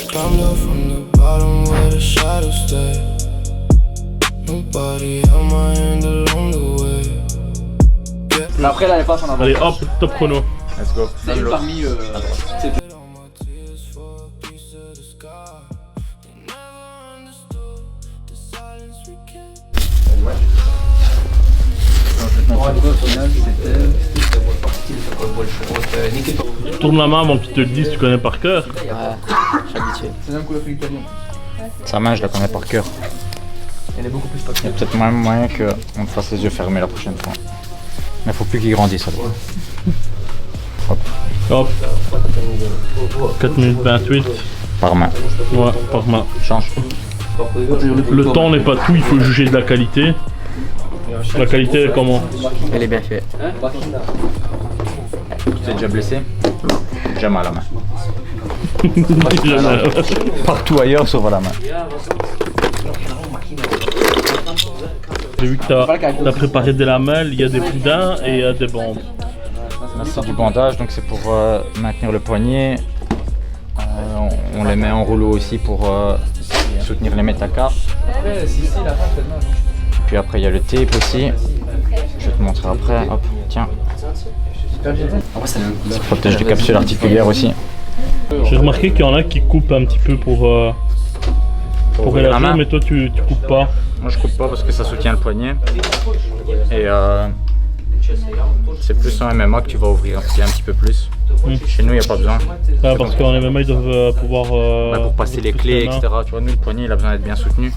Climbed up from the bottom where the shadows stay. Nobody held my hand along the way. Mais après là, elle passe en avant. Allez hop, top chrono. Let's go. C'est une parmi. Tourne la main avant qu'ils te le disent, tu connais par cœur. Ouais, je suis habitué. C'est même couleur italien. Sa main, je la connais par cœur. Elle est beaucoup plus Il y a papier. peut-être même moyen qu'on te fasse les yeux fermés la prochaine fois. Mais faut plus qu'il grandisse alors. Hop, Hop. 4 minutes 28. par main. Ouais, par main. Change. Le temps n'est pas tout, il faut juger de la qualité. La qualité, elle est comment? Elle est bien faite. Tu t'es déjà blessé? Déjà mal à la main. Partout ailleurs sauf à la main. J'ai vu que t'as préparé des lamelles, il y a des boudins et il y a des bandes. Là, c'est du bandage, donc c'est pour maintenir le poignet. On les met en rouleau aussi pour soutenir les métacarpes. Puis après il y a le tape aussi. Je vais te montrer après. Hop, tiens. Ça protège les capsules articulaires aussi. J'ai remarqué qu'il y en a qui coupent un petit peu pour ouvrir la élargir, main. mais toi tu coupes pas. Moi je coupe pas parce que ça soutient le poignet. Et c'est plus en MMA que tu vas ouvrir un petit peu plus. Chez nous il n'y a pas besoin. Ah, parce qu'en MMA ils doivent pouvoir... Pour passer les clés, main. etc. Tu vois, nous le poignet il a besoin d'être bien soutenu.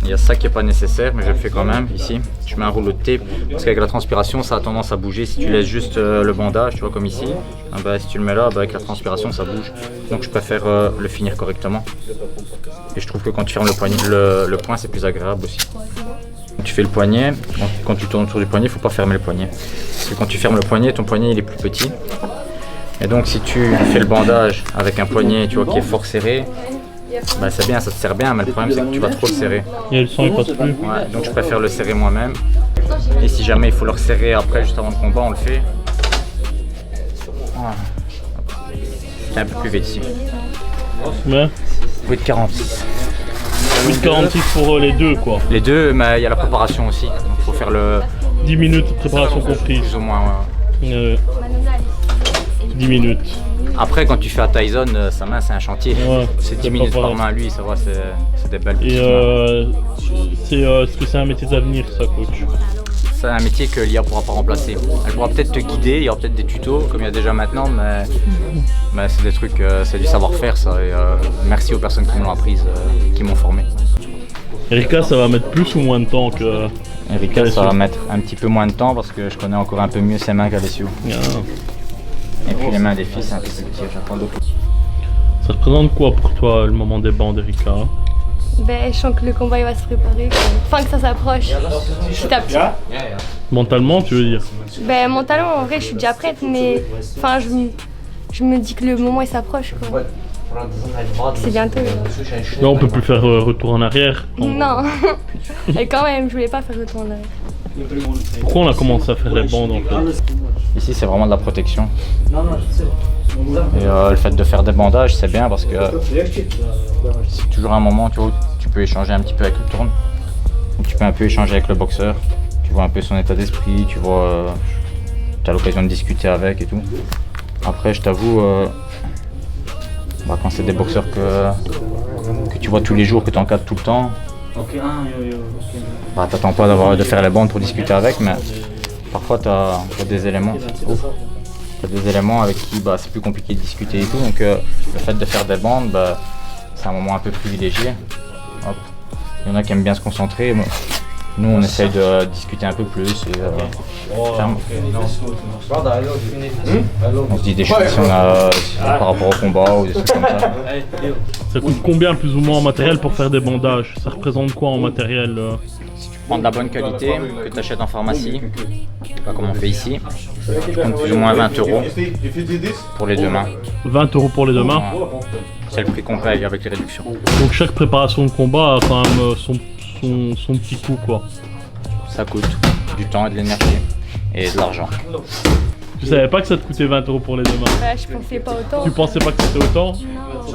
Il y a ça qui n'est pas nécessaire, mais je le fais quand même ici. Je mets un rouleau de tape parce qu'avec la transpiration ça a tendance à bouger. Si tu laisses juste le bandage, tu vois, comme ici, si tu le mets là, avec la transpiration ça bouge. Donc je préfère le finir correctement. Et je trouve que quand tu fermes le poignet, le poing c'est plus agréable aussi. Quand tu fais le poignet, quand tu tournes autour du poignet, il ne faut pas fermer le poignet. Parce que quand tu fermes le poignet, ton poignet il est plus petit. Et donc si tu fais le bandage avec un poignet, tu vois, qui est fort serré, c'est bien, ça te sert bien, mais le problème c'est que tu vas trop le serrer. Et le sang il passe plus. Ouais, donc je préfère le serrer moi-même. Et si jamais il faut le resserrer après, juste avant le combat, on le fait. Voilà. C'est un peu plus vite ici. Ouais. 8,46. 8,46 pour les deux quoi. Les deux, mais il y a la préparation aussi. Donc il faut faire le 10 minutes de préparation comprise. plus ou moins. Ouais. 10 minutes. Après, quand tu fais à Tyson, sa main c'est un chantier. Ouais, C'est 10 c'est minutes pas par pareil. main, lui, ça va, c'est des belles Et petites mains. est-ce que c'est un métier d'avenir ça, coach? C'est un métier que l'IA pourra pas remplacer. Elle pourra peut-être te guider, il y aura peut-être des tutos comme il y a déjà maintenant, mais c'est des trucs, c'est du savoir-faire ça. Et merci aux personnes qui me l'ont apprise, qui m'ont formé. Erika, ça va mettre plus ou moins de temps que... Erika, ça va mettre un petit peu moins de temps parce que je connais encore un peu mieux ses mains qu'Alessio. Ah. Et puis les mains des filles, c'est un peu plus petit, j'attends d'autres. Ça représente quoi pour toi le moment des bandes, Erika? Ben, je sens que le combat il va se préparer, enfin que ça s'approche petit à petit. Mentalement, tu veux dire? Ben, mentalement, en vrai, je suis déjà prête, mais enfin, je me dis que le moment il s'approche, quoi. C'est bientôt. Là, on peut plus faire retour en arrière. Non, et quand même, je voulais pas faire retour en arrière. Pourquoi on a commencé à faire les bandes en fait? Ici, c'est vraiment de la protection. Et le fait de faire des bandages, c'est bien parce que c'est toujours un moment où tu peux échanger un petit peu avec le tourne. Tu peux un peu échanger avec le boxeur. Tu vois un peu son état d'esprit, tu vois, tu as l'occasion de discuter avec et tout. Après, je t'avoue, quand c'est des boxeurs que tu vois tous les jours, que tu encadres tout le temps, t'attends pas de faire les bandes pour discuter avec, mais parfois tu as des éléments. T'as des éléments avec qui c'est plus compliqué de discuter et tout, donc le fait de faire des bandes, c'est un moment un peu privilégié. Hop. Il y en a qui aiment bien se concentrer, mais nous on essaye de discuter un peu plus et on se dit des choses par rapport au combat ou des trucs comme ça. Ça coûte combien plus ou moins en matériel pour faire des bandages? Ça représente quoi en matériel? Prendre de la bonne qualité que tu achètes en pharmacie, pas comme on fait ici. Je compte plus ou moins 20 € pour les deux mains. 20 € pour les deux mains. C'est le prix qu'on paye avec les réductions. Donc chaque préparation de combat a quand même son petit coût quoi. Ça coûte du temps et de l'énergie et de l'argent. Tu savais pas que ça te coûtait 20 € pour les deux mains? Ouais, je pensais pas autant. Tu pensais pas que c'était autant? Non.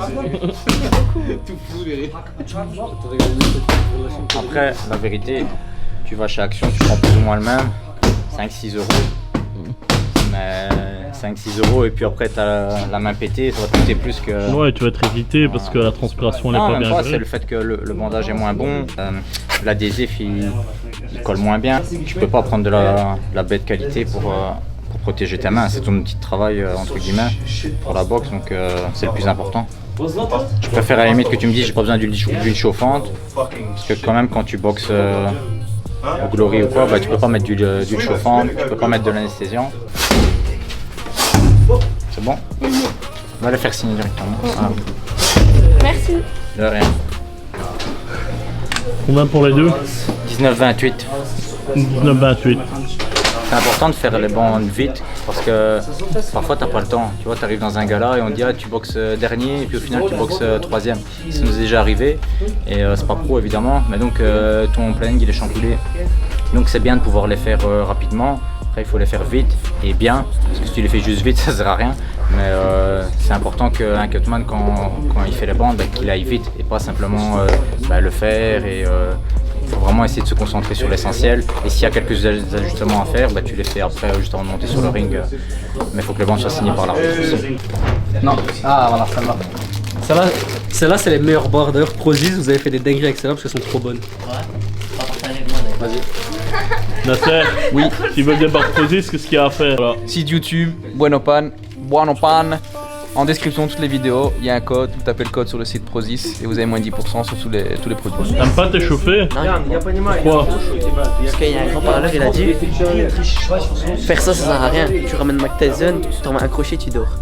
Après, la vérité, tu vas chez Action, tu prends plus ou moins le même, 5-6 euros. Mais 5-6 euros et puis après t'as la main pétée, ça va te coûter plus que... Ouais, tu vas être irrité parce que la transpiration elle est Non, pas même bien pas, c'est gérée. le fait que le bandage est moins bon, l'adhésif il colle moins bien. Tu peux pas prendre de la bête qualité pour protéger ta main, c'est ton outil de travail entre guillemets pour la boxe, donc c'est le plus important. Je préfère à la limite que tu me dises j'ai pas besoin d'huile chauffante, parce que quand même quand tu boxes au Glory ou quoi, bah, tu peux pas mettre d'huile chauffante, tu peux pas mettre de l'anesthésiant. C'est bon? On va le faire signer directement. Ah. Merci. De rien. Combien pour les deux? 19,28. 19,28. C'est important de faire les bandes vite parce que parfois t'as pas le temps. Tu vois, t'arrives dans un gala et on te dit ah, tu boxes dernier et puis au final tu boxes troisième. Ça nous est déjà arrivé et c'est pas pro évidemment, mais donc ton planning il est chamboulé. Donc c'est bien de pouvoir les faire rapidement. Après il faut les faire vite et bien, parce que si tu les fais juste vite ça sert à rien. Mais c'est important qu'un cutman quand il fait les bandes, bah, qu'il aille vite et pas simplement le faire et il faut vraiment essayer de se concentrer sur l'essentiel. Et s'il y a quelques ajustements à faire, bah, tu les fais après juste avant de monter sur le ring. Mais il faut que les bandes soient signées par l'arbitre aussi. Non. Ah voilà, ça va. Celle-là, c'est les meilleures barres. D'ailleurs, Prozis, vous avez fait des dingueries avec celle-là parce qu'elles sont trop bonnes. Nasser, oui. S'ils veulent des barres Prozis, qu'est-ce qu'il y a à faire là? Site YouTube, Buenopan. En description de toutes les vidéos, il y a un code, vous tapez le code sur le site Prozis et vous avez moins de 10% sur tous les produits. T'aimes pas t'échauffer? Pourquoi? Parce qu'il y a un grand parleur, il a dit faire ça sert à rien. Tu ramènes Mac Tyson, tu t'en mets un crochet, tu dors.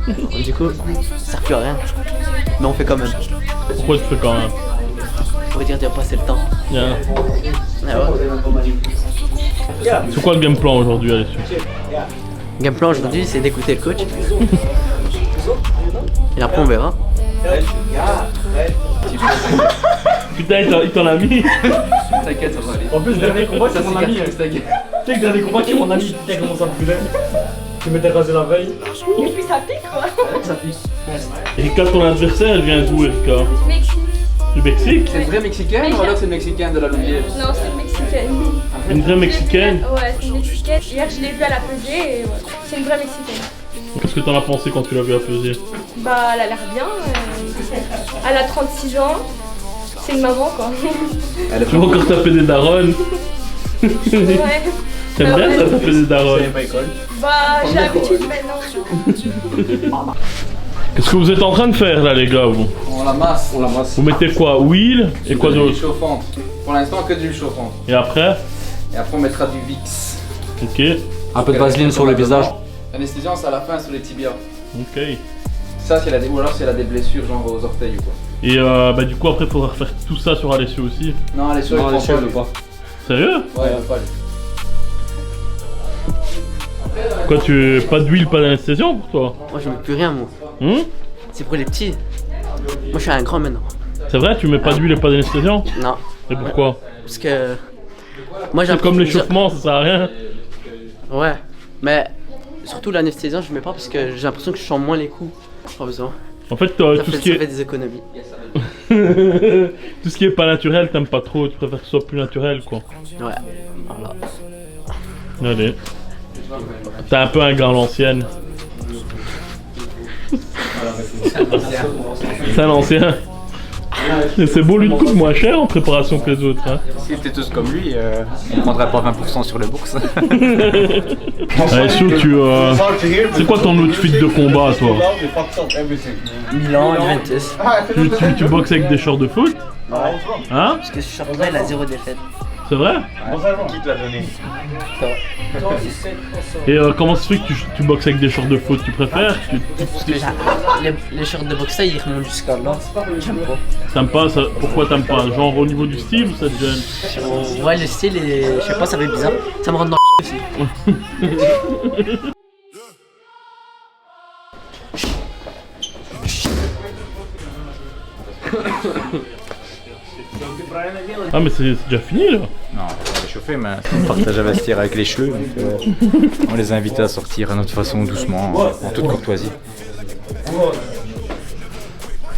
Donc, du coup, ça sert plus à rien. Mais on fait quand même. Pourquoi tu fais quand même? Pour dire de passer le temps. Yeah. Ah ouais. C'est quoi le game plan aujourd'hui, Alessio? Game plan aujourd'hui, c'est d'écouter le coach. Et après, on verra. Putain, il t'en a mis. T'inquiète, ça va aller. En plus, le dernier combat, c'est mon ami. Tu t'inquiète. sais que le dernier combat, c'est mon ami. Putain, comment ça me brûlait. Tu m'étais rasé la veille. Et puis ça pique quoi. Ça pique. Erika, ton adversaire, elle vient d'où, Erika? Mexique. Du Mexique? C'est une vraie mexicaine ou alors c'est une mexicaine de la Louvière? Non, c'est une mexicaine. Une vraie mexicaine? Ouais, c'est une mexicaine. Hier, je l'ai vue à la pesée et ouais, c'est une vraie mexicaine. Qu'est-ce que t'en as pensé quand tu l'as vu à peser? Bah, elle a l'air bien. Elle a 36 ans. C'est une maman quoi. Tu vas encore taper des darons? Ouais. T'aimes bien ça taper des darons? Bah, j'ai l'habitude maintenant. Qu'est-ce que vous êtes en train de faire là, les gars, vous? On la masse. On la masse. Vous mettez quoi? Huile et quoi De l'huile d'autre? chauffante. Pour l'instant que de l'huile chauffante. Et après? Et après on mettra du Vicks. Ok. Un peu de vaseline sur le visage. L'anesthésiant c'est à la fin sur les tibias. Ok. Ça c'est ou alors c'est la des blessures genre aux orteils ou quoi. Et bah du coup après faudra refaire tout ça sur Alessio aussi. Non, elle est sûre, il prend pas. Sérieux? Ouais, il veut pas. Quoi, tu pas d'huile, pas d'anesthésion pour toi? Moi, je mets plus rien, moi. C'est pour les petits. Moi, je suis un grand maintenant. C'est vrai, tu mets pas d'huile et pas d'anesthésion? Non. Et pourquoi? Parce que. Moi, j'ai C'est comme l'échauffement, ça sert à rien. Ouais. Mais surtout l'anesthésiant, je mets pas parce que j'ai l'impression que je sens moins les coups. Pas besoin. En fait, Ça tout fait, ce qui ça fait est des économies. tout ce qui est pas naturel, t'aimes pas trop. Tu préfères que ce soit plus naturel, quoi. Ouais. Voilà. Allez. T'es un peu un gars à l'ancienne. C'est un ancien. C'est beau, lui, de coûte moins cher en préparation que les autres. Hein. Si t'es tous comme lui, on prendrait pas 20% sur les bourses. Alessio, c'est quoi ton outfit de combat, toi? Milan, Juventus. Tu boxes avec des shorts de foot? Ouais. Hein? Parce que ce short-là, il a 0 défaite. C'est vrai? Qui te l'a donné? Et comment se fait que tu boxes avec des shorts de foot? Tu préfères? Parce que les shorts de boxe, ils remontent jusqu'à là. J'aime pas. T'aimes pas ça? Pourquoi t'aimes pas? Genre au niveau du style ou ça te gêne? Ouais, le style, je sais pas, ça fait bizarre. Ça me rend dans le aussi. Ah mais c'est déjà fini là? Non, on va réchauffer, mais on partage à vestiaire avec les cheveux, donc on les invite à sortir à notre façon doucement, en toute courtoisie.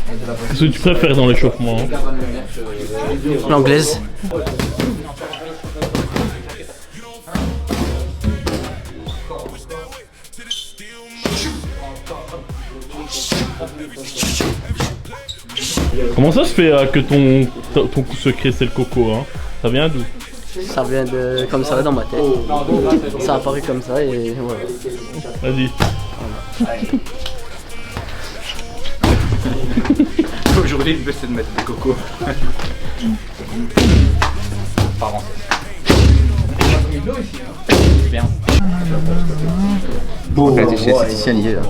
Qu'est-ce que tu préfères dans l'échauffement hein? L'anglaise. Comment ça se fait que ton coup secret c'est le coco hein? Ça vient d'où? Ça vient de comme ça dans ma tête. Ça a apparu comme ça et voilà. Vas-y. Aujourd'hui, le but c'est de mettre du coco. Pardon. Bien. Bon, c'est ici lié là.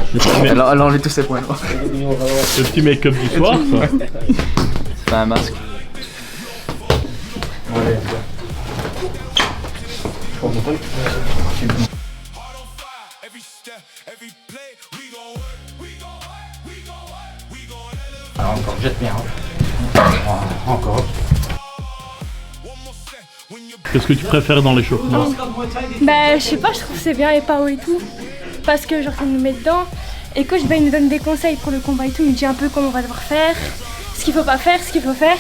Elle a enlevé tous ses points. Le petit make-up du soir ça. C'est pas un masque. Alors encore, jette bien. Encore. Qu'est-ce que tu préfères dans l'échauffement? Bah, je sais pas, je trouve que c'est bien les PAO et tout. Parce que genre, ça nous met dedans. Et coach, bah, il nous donne des conseils pour le combat et tout. Il nous dit un peu comment on va devoir faire, ce qu'il faut pas faire, ce qu'il faut faire.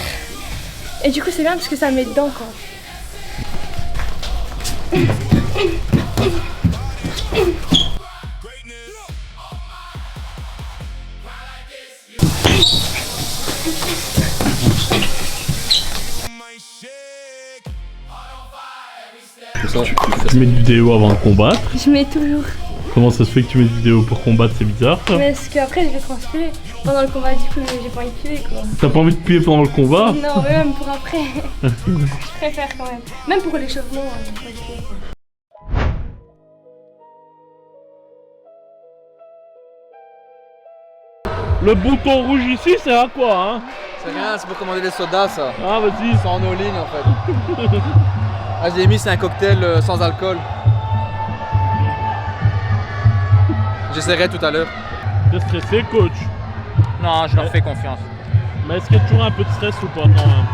Et du coup, c'est bien parce que ça met dedans quoi. Tu mets une vidéo avant de combattre. Je mets toujours. Comment ça se fait que tu mets une vidéo pour combattre? C'est bizarre ça. Parce qu'après, je vais transpirer. Pendant le combat, du coup, j'ai pas envie de puer quoi. T'as pas envie de puer pendant le combat? Non, mais même pour après. Je préfère quand même. Même pour l'échauffement. Le bouton rouge ici c'est à quoi hein? C'est rien, c'est pour commander des sodas ça. Ah vas-y. C'est en all-in en fait. Ah, je l'ai mis, c'est un cocktail sans alcool. J'essaierai tout à l'heure. T'es stressé coach? Non, je leur fais confiance. Mais est-ce qu'il y a toujours un peu de stress ou pas quand même?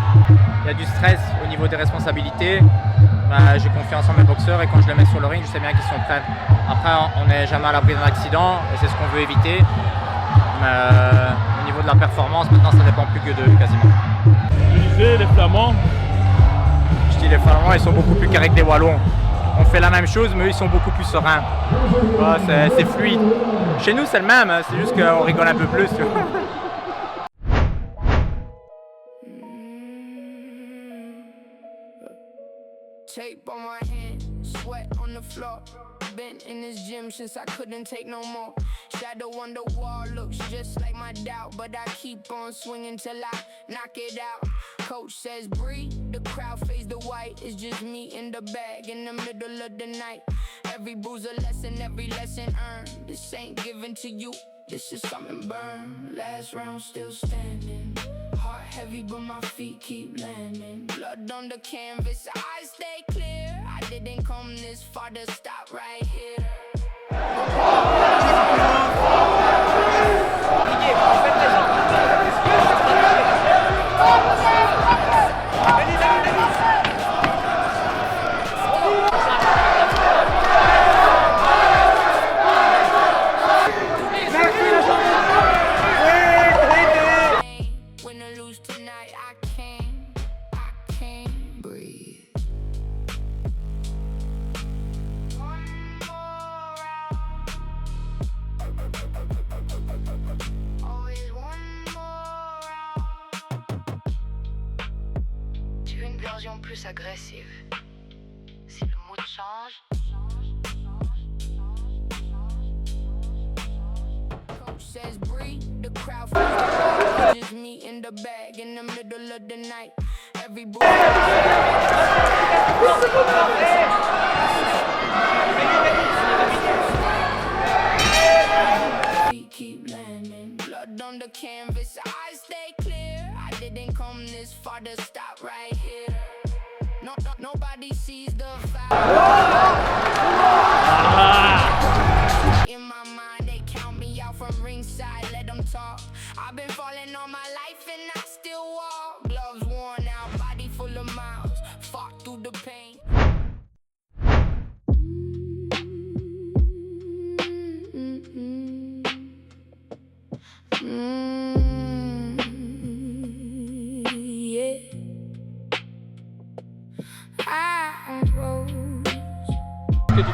Il y a du stress au niveau des responsabilités. Bah, j'ai confiance en mes boxeurs et quand je les mets sur le ring, je sais bien qu'ils sont prêts. Après, on n'est jamais à l'abri d'un accident et c'est ce qu'on veut éviter. Mais au niveau de la performance, maintenant, ça dépend plus que d'eux quasiment. Tu disais les Flamands? Je dis les Flamands, ils sont beaucoup plus carrés que les Wallons. On fait la même chose, mais eux, ils sont beaucoup plus sereins. Ouais, c'est fluide. Chez nous, c'est le même, c'est juste qu'on rigole un peu plus. Tu vois. Tape on my hand, sweat on the floor. Been in this gym since I couldn't take no more. Shadow on the wall looks just like my doubt, but I keep on swinging till I knock it out. Coach says breathe, the crowd fades the white. It's just me in the bag in the middle of the night. Every bruise a lesson, every lesson earned. This ain't given to you, this is something burned. Last round still standing. Heart heavy but my feet keep landing. Blood on the canvas, eyes stay clear. I didn't come this far to stop right here. Plus agressive. Si le mood change. Coach says breathe, the crowd just me in the bag in the middle of the night. Every feet keep landing. Blood on the canvas, eyes stay clear. I didn't come this far to stop right here. Nobody sees the foul. In my mind, they count me out from ringside, let them talk. I've been falling all my life and I still walk. Gloves worn out, body full of miles. Fought through the pain.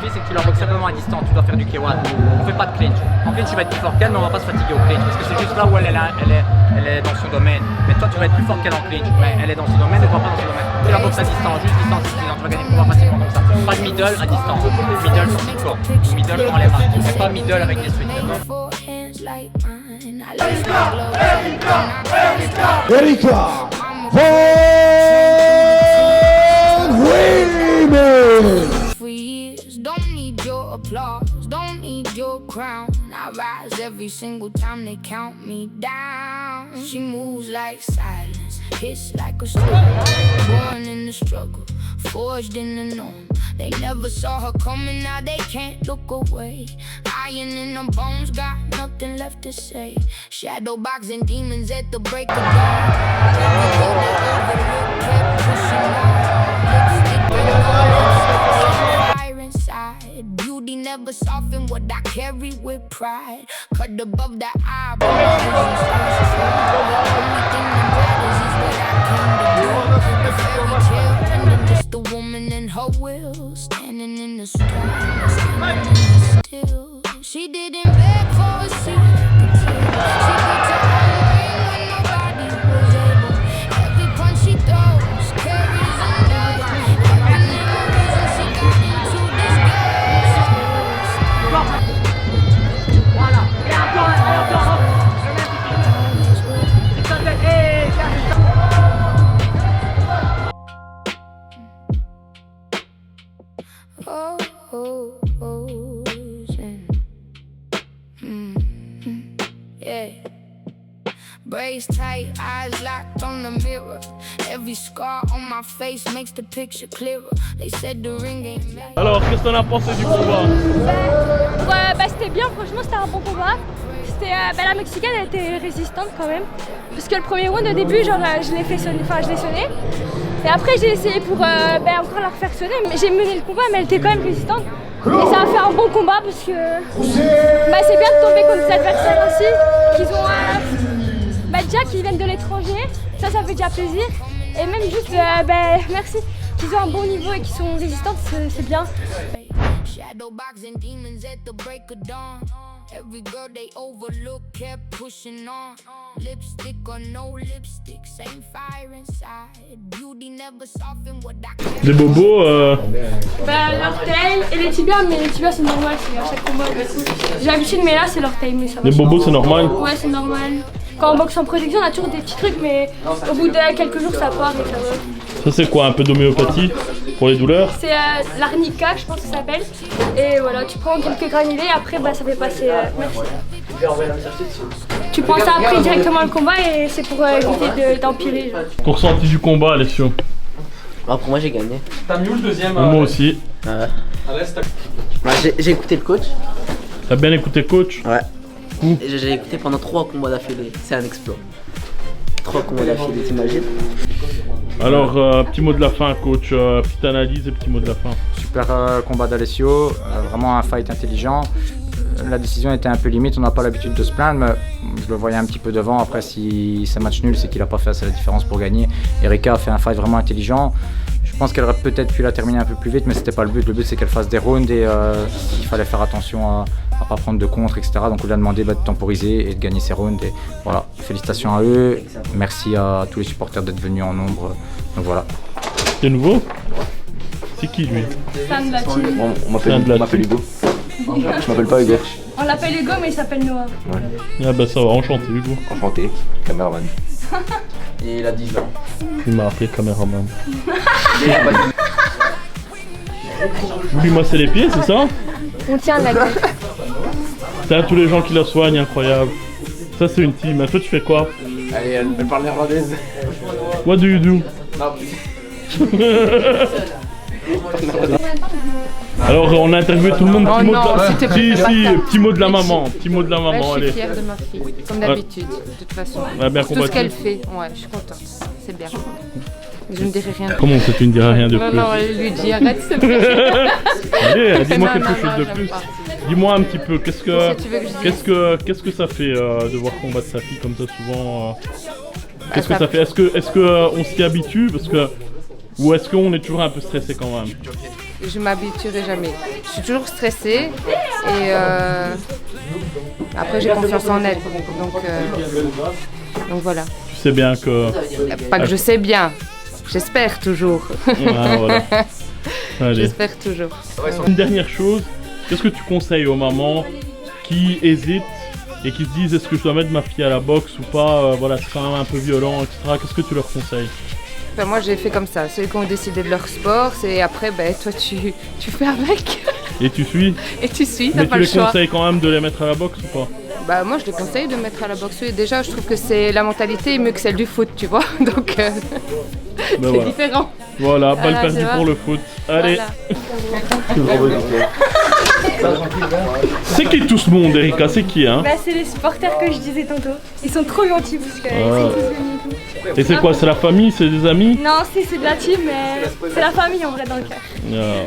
dis, c'est que tu leur boxes simplement à distance. Tu dois faire du K1. On fait pas de clinch. En clinch, tu vas être plus fort qu'elle, mais on va pas se fatiguer au clinch. Parce que c'est juste là où elle est dans son domaine. Mais toi, tu vas être plus fort qu'elle en clinch. Mais elle est dans son domaine, elle va pas dans son domaine. Tu la boxes à distance, juste distance. Tu vas gagner le combat facilement comme ça. Pas de middle à distance. Middle sur le corps. Ou middle dans les mains. Mais pas middle avec des swings. Erika For years, don't need your applause, don't need your crown. I rise every single time they count me down. She moves like silence, hits like a storm. Born in the struggle, forged in the norm. They never saw her coming, now they can't look away. Iron in her bones, got nothing left to say. Shadow boxing demons at the break of dawn. Every girl they overlooked kept pushing on. Fire inside, beauty never softened what I carry with pride. Cut above the eyebrow, only thing that matters is what I came to do. The fairy tale ending, just a woman and her will, standing in the storm, standing in the still. She didn't beg for a seat at the table. She put her own ring when nobody was able. Every punch she throws carries a knife. Every little reason she got into this yeah. Braids tight, eyes locked on the mirror. Every scar on my face makes the picture clearer. They said the ring ain't made. Alors, qu'est-ce que t'en as pensé du combat? C'était bien, franchement c'était un bon combat. La Mexicaine elle était résistante quand même. Parce que le premier round au début, genre, je l'ai sonné. Et après j'ai essayé pour encore la refaire sonner. Mais j'ai mené le combat, mais elle était quand même résistante. Et ça a fait un bon combat parce que c'est bien de tomber contre des adversaires aussi qui ont déjà qui viennent de l'étranger, ça fait déjà plaisir. Et même juste merci, qu'ils ont un bon niveau et qu'ils sont résistantes, c'est bien. Shadow boxing demons at the break of dawn. Every girl they overlook kept pushing on. Lipstick or no lipstick, same fire inside. Beauty never softened what I can. Les bobos L'orteil et les tibias, mais les tibias c'est normal, c'est à chaque combat. J'ai l'habitude, mais là c'est l'orteil, mais ça va. Les bobos c'est normal? Ouais, c'est normal. Quand on boxe en protection, on a toujours des petits trucs, mais au bout de quelques jours ça part et ça va. Ça c'est quoi, un peu d'homéopathie pour les douleurs? C'est l'arnica, je pense que ça s'appelle. Et voilà, tu prends quelques granulés, après ça fait passer. Merci. Tu prends ça après directement le combat et c'est pour éviter d'empirer. Ton ressenti du combat, Alessio? Pour moi j'ai gagné. T'as mis où le deuxième? Moi aussi. J'ai écouté le coach. T'as bien écouté le coach? Ouais. J'ai écouté pendant 3 combats d'affilée, c'est un exploit. 3 combats d'affilée, t'imagines? Alors, petit mot de la fin, coach, petite analyse et petit mot de la fin. Super combat d'Alessio, vraiment un fight intelligent. La décision était un peu limite, on n'a pas l'habitude de se plaindre, mais je le voyais un petit peu devant. Après, si c'est match nul, c'est qu'il n'a pas fait assez la différence pour gagner. Erika a fait un fight vraiment intelligent. Je pense qu'elle aurait peut-être pu la terminer un peu plus vite, mais c'était pas le but. Le but, c'est qu'elle fasse des rounds et il fallait faire attention à pas prendre de contre, etc. Donc on lui a demandé de temporiser et de gagner ses rounds. Et voilà, félicitations à eux. Merci à tous les supporters d'être venus en nombre. Donc voilà. C'est nouveau? C'est qui lui? Sam Blatty. On m'appelle Hugo. Je m'appelle pas Hugo. On l'appelle Hugo, mais il s'appelle Noah. Ouais. Ah bah ça va, enchanté Hugo. Enchanté, caméraman. Et il a 10 ans. Il m'a appelé caméraman. Oublie-moi c'est les pieds, c'est ça? On tient la gueule. T'as tous les gens qui la soignent, incroyable. Ça c'est une team. Toi tu fais quoi? Allez, elle parle néerlandaise. What do you do? Non. Alors on a interviewé tout le monde. Oh non, c'était petit mot de la maman. Petit mot de la maman, je suis allez. fière de ma fille, comme d'habitude, de toute façon. Bien Tout ce qu'elle fait, ouais, je suis contente. C'est bien. Je ne dirai rien de plus. Comment ça, tu ne diras rien de plus? Non, elle lui dit arrête, c'est bien. Allez, dis-moi quelque chose de j'aime plus. pas. Dis-moi un petit peu, qu'est-ce que ça fait de voir combattre sa fille comme ça souvent Qu'est-ce que ça fait? Est-ce que on s'y habitue parce que ou est-ce qu'on est toujours un peu stressé quand même? je m'habituerai jamais. Je suis toujours stressée et après j'ai confiance en elle. Donc voilà. Tu sais bien que... Pas que je sais bien, j'espère toujours. Ah, voilà. J'espère toujours. Une dernière chose, qu'est-ce que tu conseilles aux mamans qui hésitent et qui se disent est-ce que je dois mettre ma fille à la boxe ou pas, voilà, c'est quand même un peu violent, etc. Qu'est-ce que tu leur conseilles? Ben moi j'ai fait comme ça, ceux qui ont décidé de leur sport, c'est après ben toi tu fais avec. Et tu suis? Et tu suis, t'as Mais pas tu le les choix. conseilles quand même de les mettre à la boxe ou pas? Bah moi je les conseille de mettre à la boxe. Oui, déjà je trouve que c'est la mentalité est mieux que celle du foot, tu vois. Donc c'est voilà. différent. Voilà, balle Voilà, perdue tu vois. pour le foot. Allez. Voilà. C'est qui tout ce monde, Erika? C'est qui, hein? Bah, c'est les supporters que je disais tantôt. Ils sont trop gentils parce que c'est tous venus et tout. Et c'est quoi? C'est la famille? C'est des amis? Non, si, c'est de la team, mais c'est la famille en vrai dans le cœur. Ah.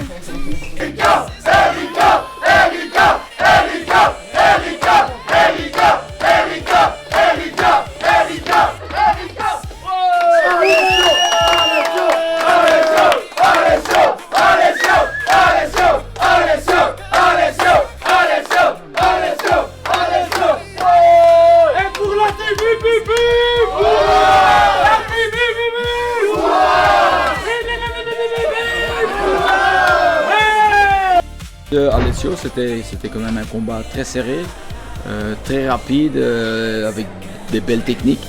Alessio, c'était quand même un combat très serré, très rapide, avec des belles techniques.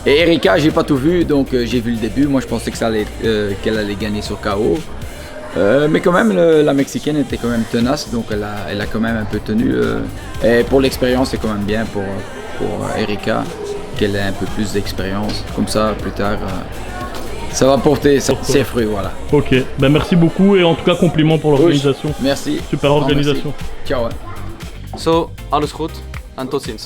Et Erika, j'ai pas tout vu, donc j'ai vu le début. Moi, je pensais que qu'elle allait gagner sur KO. Mais quand même, la Mexicaine était quand même tenace, donc elle a quand même un peu tenu. Et pour l'expérience, c'est quand même bien pour Erika qu'elle ait un peu plus d'expérience. Comme ça, plus tard, ça va porter ses fruits, voilà. Ok, ben merci beaucoup et en tout cas compliments pour l'organisation. Merci. Super organisation. Ciao. So, alles goed en tot ziens.